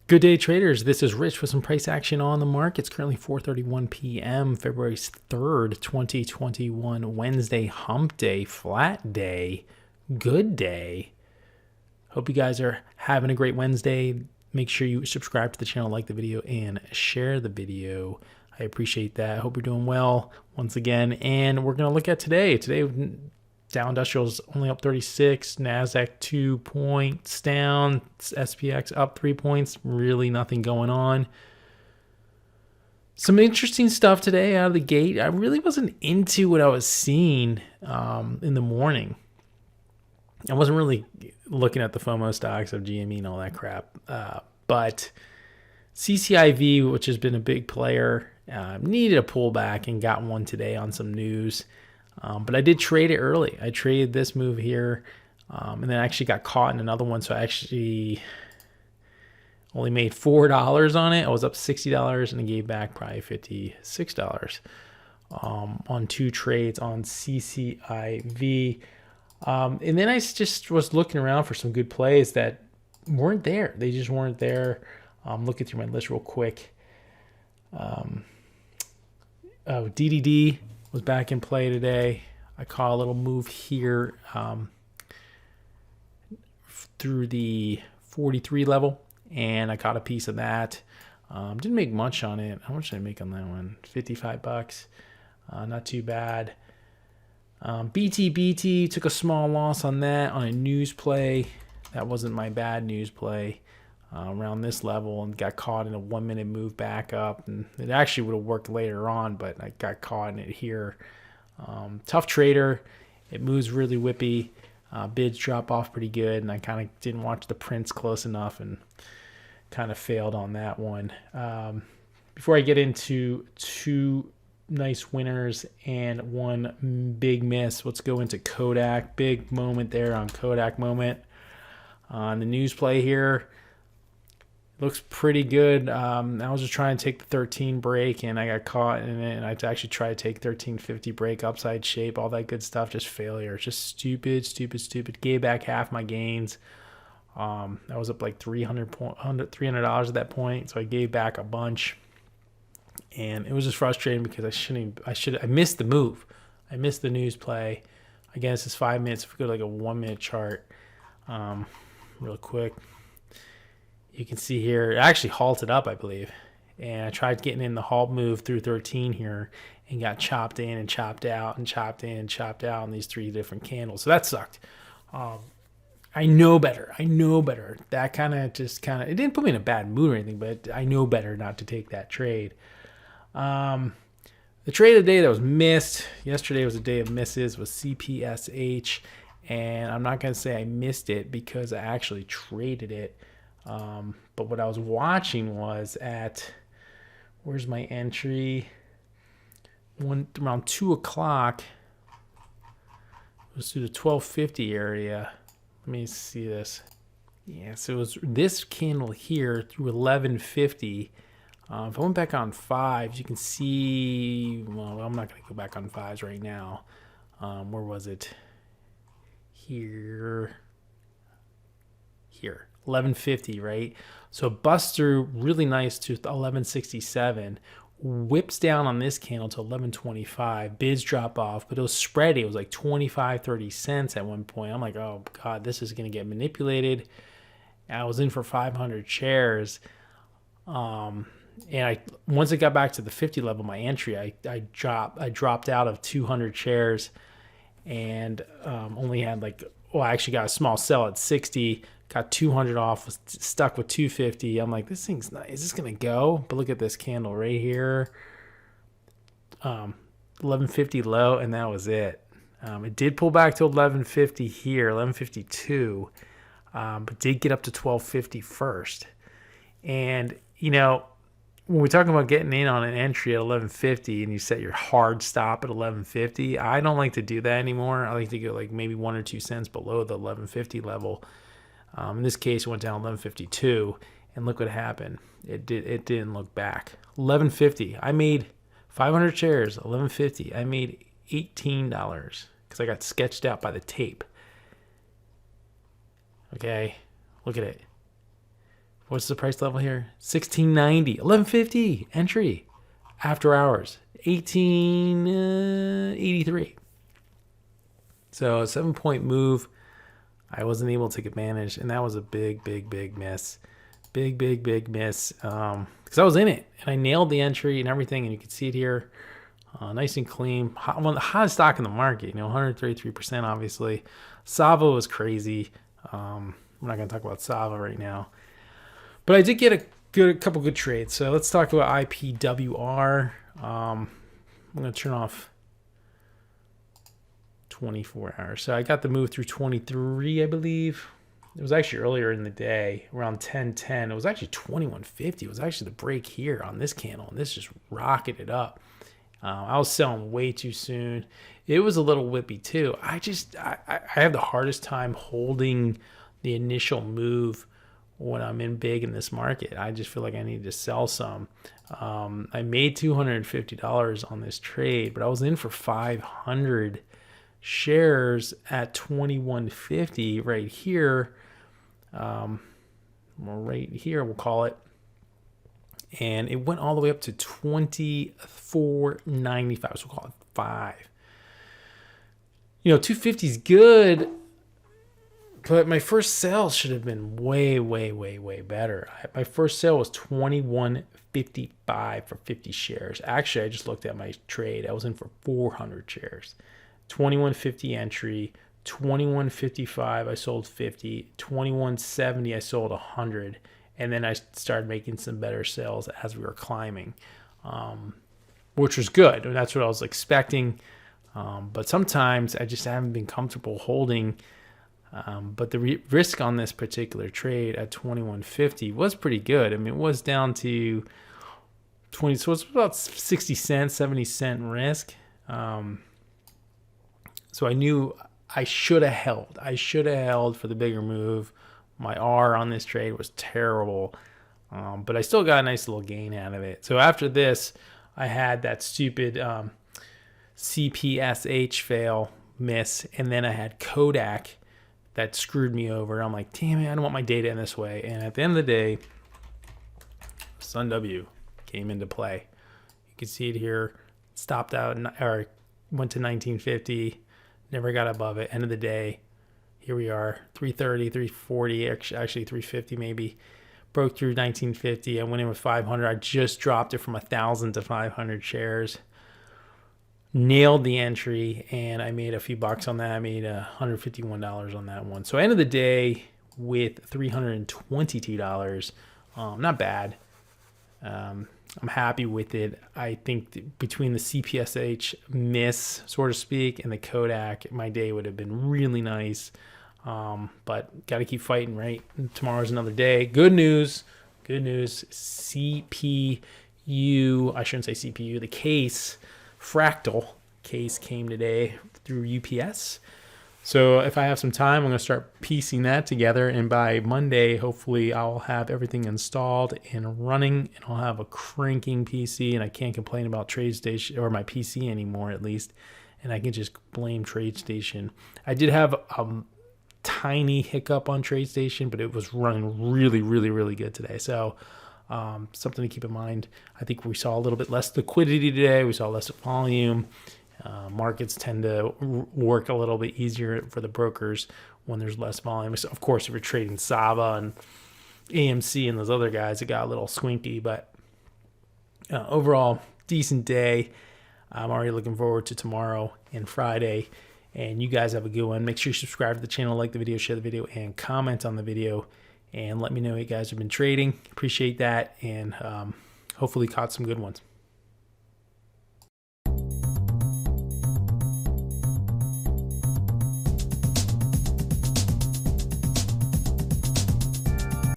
Good day, traders. This is Rich with some price action on the market. It's currently 4:31 p.m., February 3rd, 2021, Wednesday, hump day, flat day, good day. Hope you guys are having a great Wednesday. Make sure you subscribe to the channel, like the video, and share the video. I appreciate that. Hope you're doing well once again. And we're going to look at today. Dow Industrials only up 36, NASDAQ 2 points down, SPX up 3 points, really nothing going on. Some interesting stuff today out of the gate. I really wasn't into what I was seeing in the morning. I wasn't really looking at the FOMO stocks of GME and all that crap. But CCIV, which has been a big player, needed a pullback and got one today on some news. But I did trade it early. I traded this move here, and then I actually got caught in another one. So I actually only made $4 on it. I was up $60 and I gave back probably $56 on two trades on CCIV. And then I just was looking around for some good plays that weren't there. They just weren't there. Looking through my list real quick. DDD was back in play today. I caught a little move here through the 43 level, and I caught a piece of that. Didn't make much on it. How much did I make on that one? $55. Not too bad. BT took a small loss on that on a news play. That wasn't my bad news play. Around this level, and got caught in a 1 minute move back up, and it actually would have worked later on, but I got caught in it here. Tough trader. It moves really whippy. Bids drop off pretty good, and I kind of didn't watch the prints close enough and kind of failed on that one. Before I get into two nice winners and one big miss, let's go into Kodak. Big moment there on Kodak moment. On the news play here, looks pretty good. I was just trying to take the 13 break, and I got caught in it, and I actually tried to take 1350 break, upside shape, all that good stuff, just failure. Just stupid. Gave back half my gains. I was up like $300 at that point, so I gave back a bunch, and it was just frustrating because I missed the move. I missed the news play. Again, this is 5 minutes. If we go to like a 1 minute chart, real quick. You can see here, it actually halted up, I believe. And I tried getting in the halt move through 13 here and got chopped in and chopped out and chopped in and chopped out on these three different candles. So that sucked. I know better. That it didn't put me in a bad mood or anything, but I know better not to take that trade. The trade of the day that was missed, yesterday was a day of misses, was CPSH. And I'm not going to say I missed it because I actually traded it. But what I was watching was where's my entry? Around 2 o'clock. It was through the 1250 area. Let me see this. Yeah, so it was this candle here through 1150. If I went back on 5s, you can see, well, I'm not going to go back on 5s right now. Where was it? Here. 1150, right? So it busts through really nice to 1167, whips down on this candle to 1125, bids drop off, but it was spready. It was like 25-30 cents at one point. I'm like, oh god, this is going to get manipulated. I was in for 500 shares, and once it got back to the 50 level, my entry, I dropped out of 200 shares, and only had I actually got a small sell at 60. Got 200 off, was stuck with 250. I'm like, this thing's nice. Is this going to go? But look at this candle right here. 1150 low, and that was it. It did pull back to 1150 here, 1152, but did get up to 1250 first. And, when we're talking about getting in on an entry at 1150 and you set your hard stop at 1150, I don't like to do that anymore. I like to go maybe 1 or 2 cents below the 1150 level. In this case, it went down 1152, and look what happened. It didn't look back. 1150. I made 500 shares. 1150. I made $18 because I got sketched out by the tape. Okay, look at it. What's the price level here? 1690, 1150 entry after hours, 1883. So a 7-point move. I wasn't able to take advantage, and that was a big miss. Big miss. Because I was in it, and I nailed the entry and everything, and you can see it here. Nice and clean. One of the hottest stock in the market, 133%, obviously. SAVA was crazy. We're not going to talk about SAVA right now. But I did get a couple good trades. So let's talk about IPWR. I'm going to turn off 24 hours. So I got the move through 23, I believe. It was actually earlier in the day, around 10:10. It was actually 21.50. It was actually the break here on this candle, and this just rocketed up. I was selling way too soon. It was a little whippy too. I have the hardest time holding the initial move when I'm in big in this market. I just feel like I need to sell some. I made $250 on this trade, but I was in for 500 shares at 21.50 right here. Right here, we'll call it. And it went all the way up to 24.95. So we'll call it 5. 250 is good, but my first sale should have been way better. My first sale was 21.55 for 50 shares. Actually, I just looked at my trade. I was in for 400 shares. 21.50 entry, 21.55 I sold 50, 21.70 I sold 100, and then I started making some better sales as we were climbing, which was good. That's what I was expecting. But sometimes I just haven't been comfortable holding. But the risk on this particular trade at 21.50 was pretty good. I mean, it was down to 20, so it's about 60 cents, 70 cent risk. So I knew I should have held. I should have held for the bigger move. My R on this trade was terrible, but I still got a nice little gain out of it. So after this, I had that stupid CPSH fail miss, and then I had KODK that screwed me over. I'm like, damn it, I don't want my data in this way. And at the end of the day, SUNW came into play. You can see it here. Stopped out or went to 1950. Never got above it. End of the day, here we are, 330, 340, actually 350 maybe. Broke through 1950. I went in with 500. I just dropped it from 1,000 to 500 shares. Nailed the entry, and I made a few bucks on that. I made $151 on that one. So end of the day with $322. Not bad. I'm happy with it. I think between the CPSH miss, so to speak, and the KODK, my day would have been really nice. But got to keep fighting, right? Tomorrow's another day. Good news. CPU, I shouldn't say CPU, the case, fractal case came today through UPS. So if I have some time, I'm going to start piecing that together. And by Monday, hopefully I'll have everything installed and running, and I'll have a cranking PC, and I can't complain about Tradestation or my PC anymore, at least. And I can just blame Tradestation. I did have a tiny hiccup on Tradestation, but it was running really good today. So something to keep in mind. I think we saw a little bit less liquidity today. We saw less volume. Markets tend to work a little bit easier for the brokers when there's less volume. So of course, if you're trading SAVA and AMC and those other guys, it got a little squinky. But overall, decent day. I'm already looking forward to tomorrow and Friday. And you guys have a good one. Make sure you subscribe to the channel, like the video, share the video, and comment on the video. And let me know what you guys have been trading. Appreciate that. And hopefully caught some good ones.